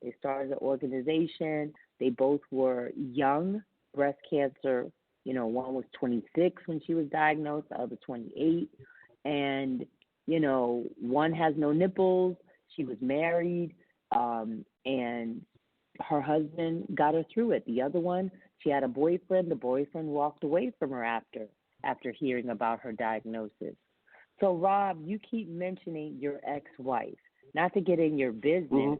They started an organization. They both were young, breast cancer. One was 26 when she was diagnosed, the other 28. And, one has no nipples. She was married, and her husband got her through it. The other one, she had a boyfriend. The boyfriend walked away from her after hearing about her diagnosis. So, Rob, you keep mentioning your ex-wife. Not to get in your business,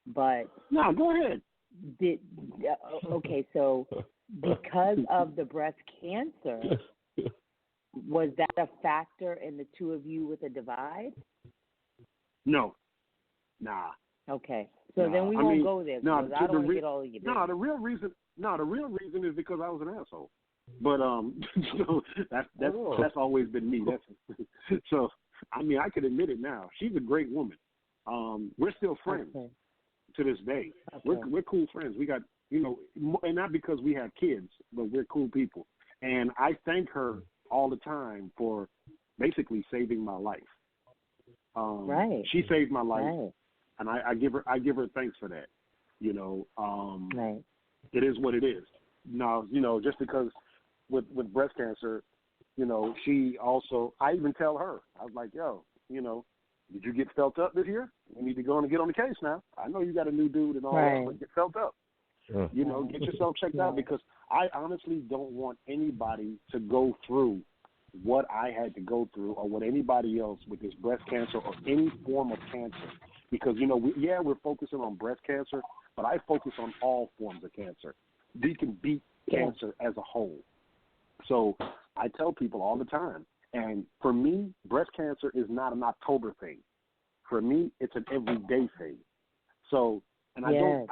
but no, go ahead. Okay, so because of the breast cancer, was that a factor in the two of you with a divide? No, nah. Okay, so then we won't go there because I don't want to get all of your business. No, the real reason is because I was an asshole. But that's always been me. That's so. I mean, I could admit it now. She's a great woman. We're still friends to this day. Okay. We're cool friends. We got and not because we have kids, but we're cool people. And I thank her all the time for basically saving my life. Right. She saved my life, and I give her thanks for that. Right. It is what it is. Now, just because with breast cancer, she also, I even tell her, I was like, yo, did you get felt up this year? We need to go and get on the case now. I know you got a new dude and all that, but get felt up. Get yourself checked out, because I honestly don't want anybody to go through what I had to go through, or what anybody else with this breast cancer or any form of cancer. Because, we're focusing on breast cancer, but I focus on all forms of cancer. We can beat cancer as a whole. So I tell people all the time, and for me, breast cancer is not an October thing. For me, it's an everyday thing. So, and I don't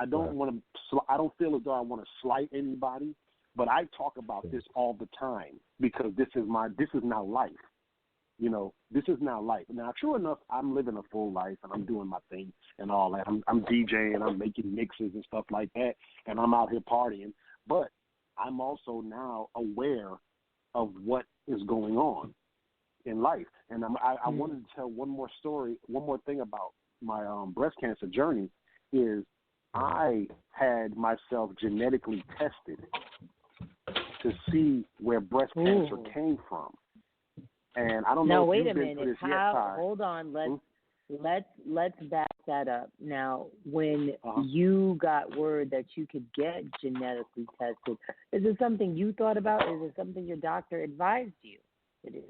feel as though I want to slight anybody, but I talk about this all the time because this is now life. This is now life. Now, true enough, I'm living a full life and I'm doing my thing and all that. I'm DJing, I'm making mixes and stuff like that, and I'm out here partying. But I'm also now aware of what is going on in life. And I wanted to tell one more thing about my breast cancer journey is I had myself genetically tested to see where breast cancer came from. And I don't know if you've been through this yet, Ty. Hold on. Let's back that up. Now, when you got word that you could get genetically tested, is it something you thought about? Is it something your doctor advised you to do?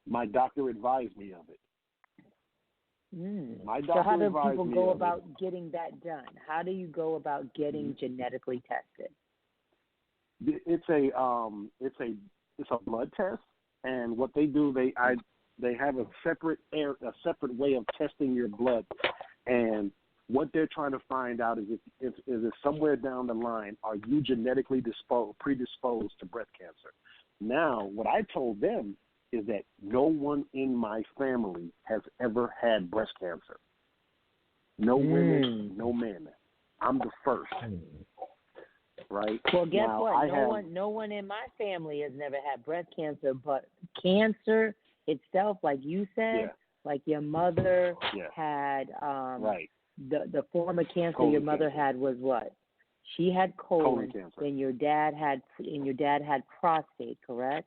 My doctor advised me of it. My doctor so how do advised people me go of about it. getting that done? How do you go about getting genetically tested? It's a blood test, and what they do, they have a separate way of testing your blood, and what they're trying to find out is if somewhere down the line are you genetically predisposed to breast cancer. Now, what I told them is that no one in my family has ever had breast cancer. No women, no men. I'm the first. Right? Well, guess what? No one in my family has never had breast cancer, but cancer itself, like you said, like your mother had the form of cancer colon your mother cancer. had was what? She had colon cancer. Then your dad had prostate, correct?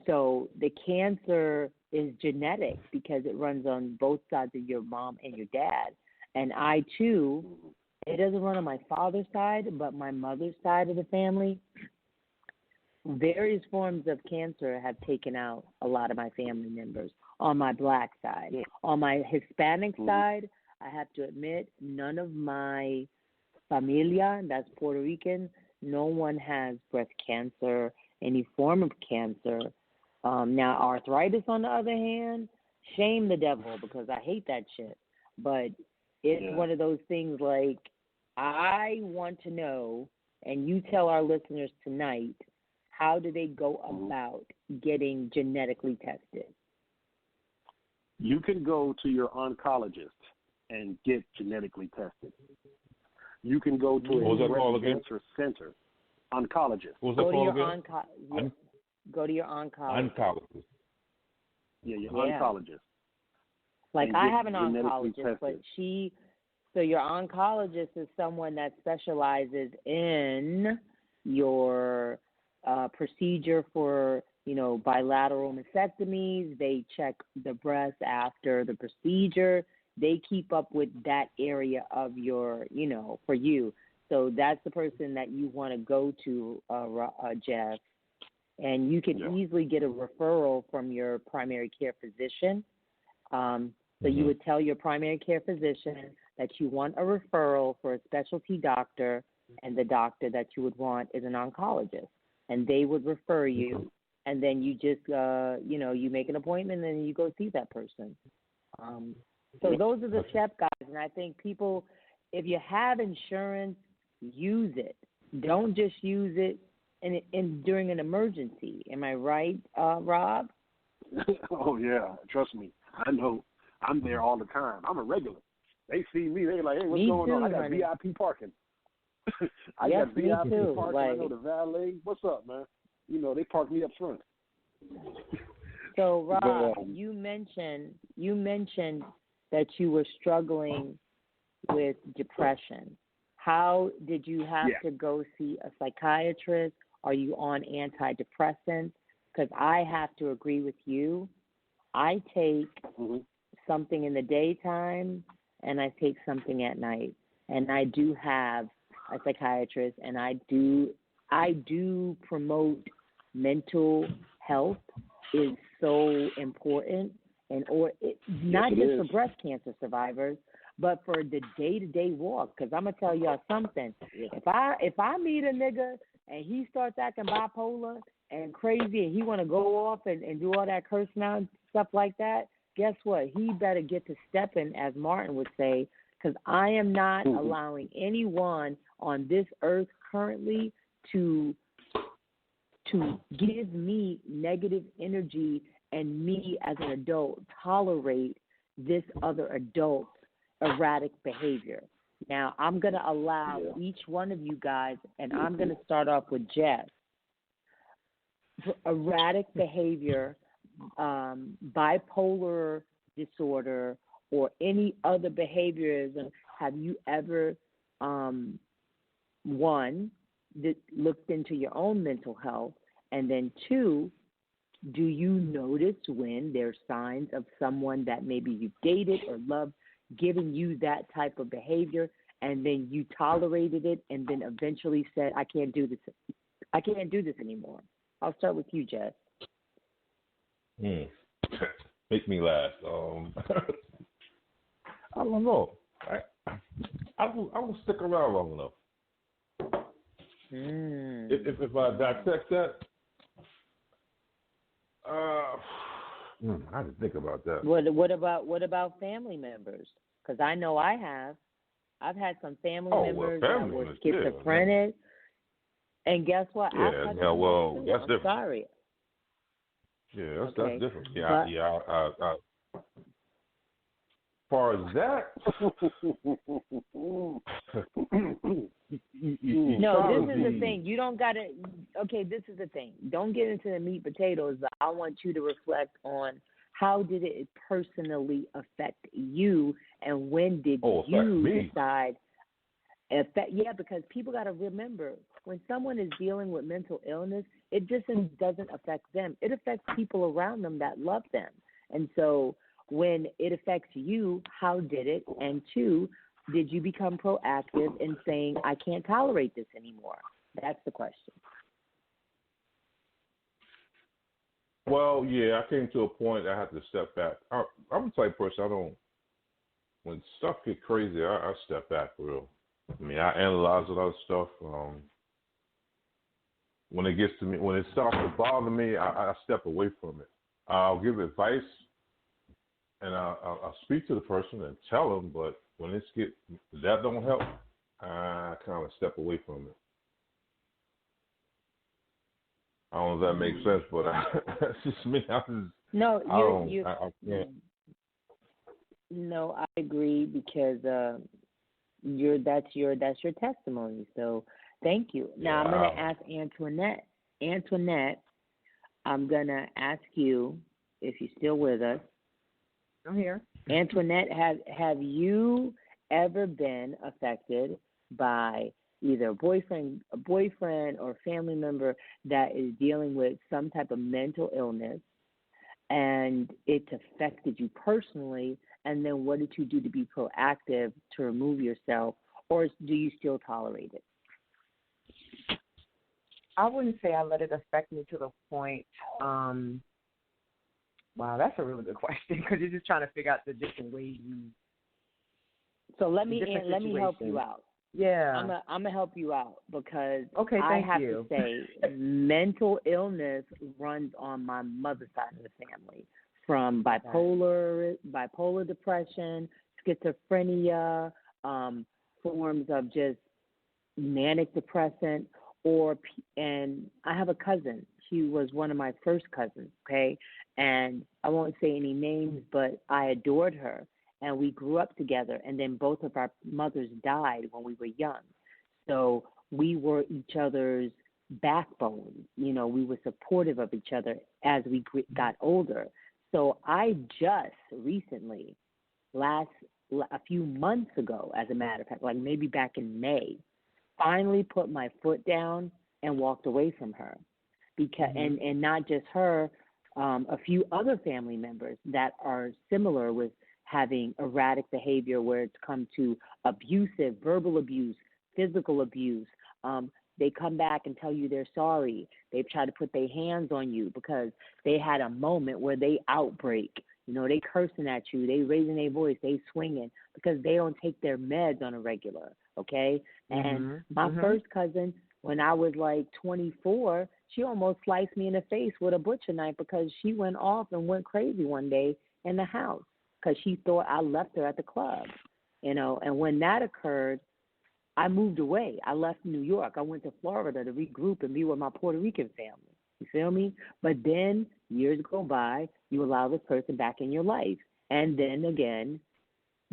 So the cancer is genetic because it runs on both sides of your mom and your dad. And I too, it doesn't run on my father's side, but my mother's side of the family, various forms of cancer have taken out a lot of my family members on my black side. On my Hispanic side, I have to admit, none of my familia, that's Puerto Rican, no one has breast cancer, any form of cancer. Now, arthritis, on the other hand, shame the devil because I hate that shit. But it's one of those things like I want to know, and you tell our listeners tonight, how do they go about getting genetically tested? You can go to your oncologist and get genetically tested. You can go to a breast cancer center. Oncologist. Go to your oncologist. Oncologist. Yeah, your oncologist. Like I have an oncologist, but she So your oncologist is someone that specializes in your procedure for, bilateral mastectomies. They check the breast after the procedure. They keep up with that area of your, for you. So that's the person that you want to go to, Jeff. And you can easily get a referral from your primary care physician. So you would tell your primary care physician that you want a referral for a specialty doctor, and the doctor that you would want is an oncologist. And they would refer you, and then you just, you make an appointment and you go see that person. So those are the steps, guys. And I think people, if you have insurance, use it. Don't just use it in during an emergency. Am I right, Rob? Oh, yeah. Trust me. I know. I'm there all the time. I'm a regular. They see me. They're like, hey, what's going on? I got VIP parking. I got VIP parking. Like, I know the valet. What's up, man? They park me up front. So, Rob, you mentioned that you were struggling with depression. How did you have to go see a psychiatrist? Are you on antidepressants? Because I have to agree with you. I take something in the daytime and I take something at night. And I do have a psychiatrist, and I do promote mental health is so important, and not just for breast cancer survivors, but for the day-to-day walk. Because I'm gonna tell y'all something. If I meet a nigga and he starts acting bipolar and crazy, and he want to go off and do all that cursing out and stuff like that, guess what? He better get to stepping, as Martin would say, because I am not allowing anyone on this earth currently to give me negative energy and me as an adult tolerate this other adult's erratic behavior. Now, I'm going to allow each one of you guys, and I'm going to start off with Jeff. Erratic behavior, bipolar disorder, or any other behaviorism, have you ever, one, looked into your own mental health? And then two, do you notice when there's signs of someone that maybe you've dated or loved giving you that type of behavior, and then you tolerated it and then eventually said, I can't do this anymore? I'll start with you, Jess. Make me laugh. I don't know. I will stick around long enough. If I dissect that, I have to think about that. What about family members? Because I know I have. I've had some family members that were schizophrenic, and guess what? That's different. Sorry. Yeah, that's different. Yeah, as far as that, no, this is the thing. You don't got to. Okay, this is the thing. Don't get into the meat potatoes, but I want you to reflect on how did it personally affect you, and when did you decide? Yeah, because people got to remember, when someone is dealing with mental illness, it just doesn't affect them. It affects people around them that love them. And so when it affects you, how did it? And two, did you become proactive in saying, I can't tolerate this anymore? That's the question. Well, yeah, I came to a point I had to step back. I'm the type of person, when stuff get crazy, I step back for real. I mean, I analyze a lot of stuff. When it gets to me, when it starts to bother me, I step away from it. I'll give advice, and I'll speak to the person and tell them, but when that don't help, I kind of step away from it. I don't know if that makes sense, but that's just me. I can't. No, I agree, because that's your testimony. So thank you. Now I'm going to ask Antoinette. Antoinette, I'm going to ask you, if you're still with us. I'm here. Antoinette, have you ever been affected by either a boyfriend or family member that is dealing with some type of mental illness and it's affected you personally? And then what did you do to be proactive to remove yourself, or do you still tolerate it? I wouldn't say I let it affect me to the point. Wow, that's a really good question because you're just trying to figure out the different ways you. So let me help you out. Yeah, I'm gonna help you out because I have you. to say mental illness runs on my mother's side of the family, from bipolar depression, schizophrenia, forms of just manic depressant, and I have a cousin. She was one of my first cousins, okay? And I won't say any names, but I adored her. And we grew up together, and then both of our mothers died when we were young. So we were each other's backbone. You know, we were supportive of each other as we got older. So I just recently, a few months ago, as a matter of fact, like maybe back in May, finally put my foot down and walked away from her. Because and not just her, a few other family members that are similar with having erratic behavior where it's come to abusive, verbal abuse, physical abuse. They come back and tell you they're sorry. They've tried to put their hands on you because they had a moment where they outbreak. You know, they cursing at you, they raising their voice, they swinging because they don't take their meds on a regular, okay? And my first cousin, when I was like 24, she almost sliced me in the face with a butcher knife because she went off and went crazy one day in the house because she thought I left her at the club, you know. And when that occurred, I moved away. I left New York. I went to Florida to regroup and be with my Puerto Rican family. You feel me? But then years go by, you allow this person back in your life. And then again,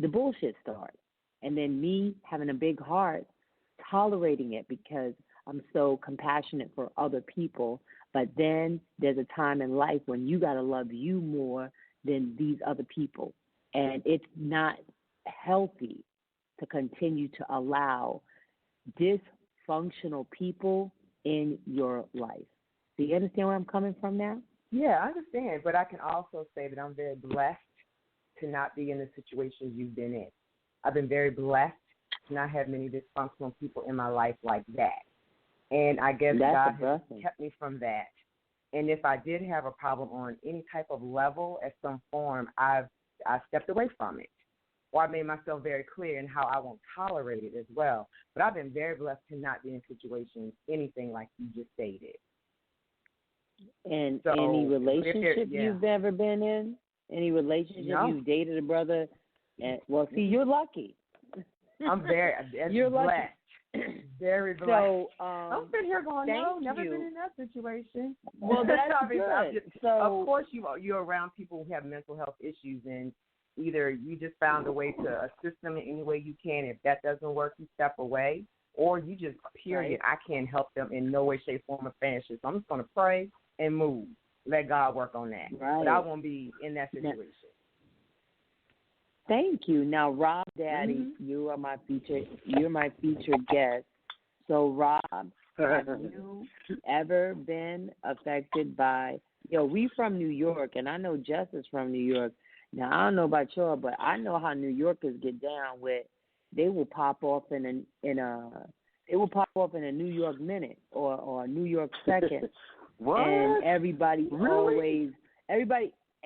the bullshit starts. And then me having a big heart, tolerating it because I'm so compassionate for other people. But then there's a time in life when you got to love you more than these other people. And it's not healthy to continue to allow dysfunctional people in your life. Do you understand where I'm coming from now? Yeah, I understand. But I can also say that I'm very blessed to not be in the situations you've been in. I've been very blessed to not have many dysfunctional people in my life like that. And I guess God has kept me from that. And if I did have a problem on any type of level at some form, I stepped away from it. Or I made myself very clear in how I won't tolerate it as well. But I've been very blessed to not be in situations, anything like you just stated. And so, any relationship you've ever been in? Any relationship you've dated a brother? And, well, see, you're lucky. I'm very you're blessed. Lucky. Very blessed. So, I'm sitting here going, no, never been in that situation. Well, that's good. So, of course, you're around people who have mental health issues, and either you just found a way to assist them in any way you can. If that doesn't work, you step away, or you just, period, I can't help them in no way, shape, form, or fashion. So I'm just going to pray and move. Let God work on that. Right. But I won't be in that situation. Thank you. Now, Rob Daddy, you're my featured guest. So, Rob, have you ever been affected by, we from New York, and I know Jess is from New York. Now, I don't know about y'all, but I know how New Yorkers get down with, they will pop off in a New York minute or a New York second. What? And everybody really?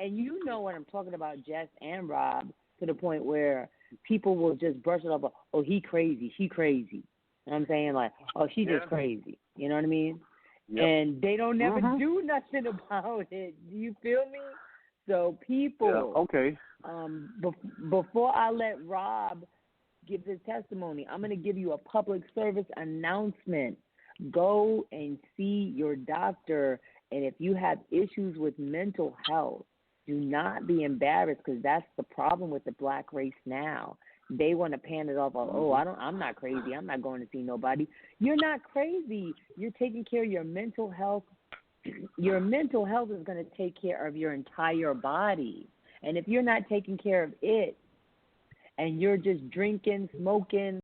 and you know what I'm talking about, Jess and Rob, to the point where people will just brush it off. Oh, he crazy. She crazy. You know what I'm saying? Like, oh, she just crazy. You know what I mean? Yep. And they don't never do nothing about it. Do you feel me? So people, before I let Rob give his testimony, I'm going to give you a public service announcement. Go and see your doctor. And if you have issues with mental health, do not be embarrassed, because that's the problem with the black race now. They want to pan it off. I'm not crazy. I'm not going to see nobody. You're not crazy. You're taking care of your mental health. Your mental health is going to take care of your entire body. And if you're not taking care of it, and you're just drinking, smoking,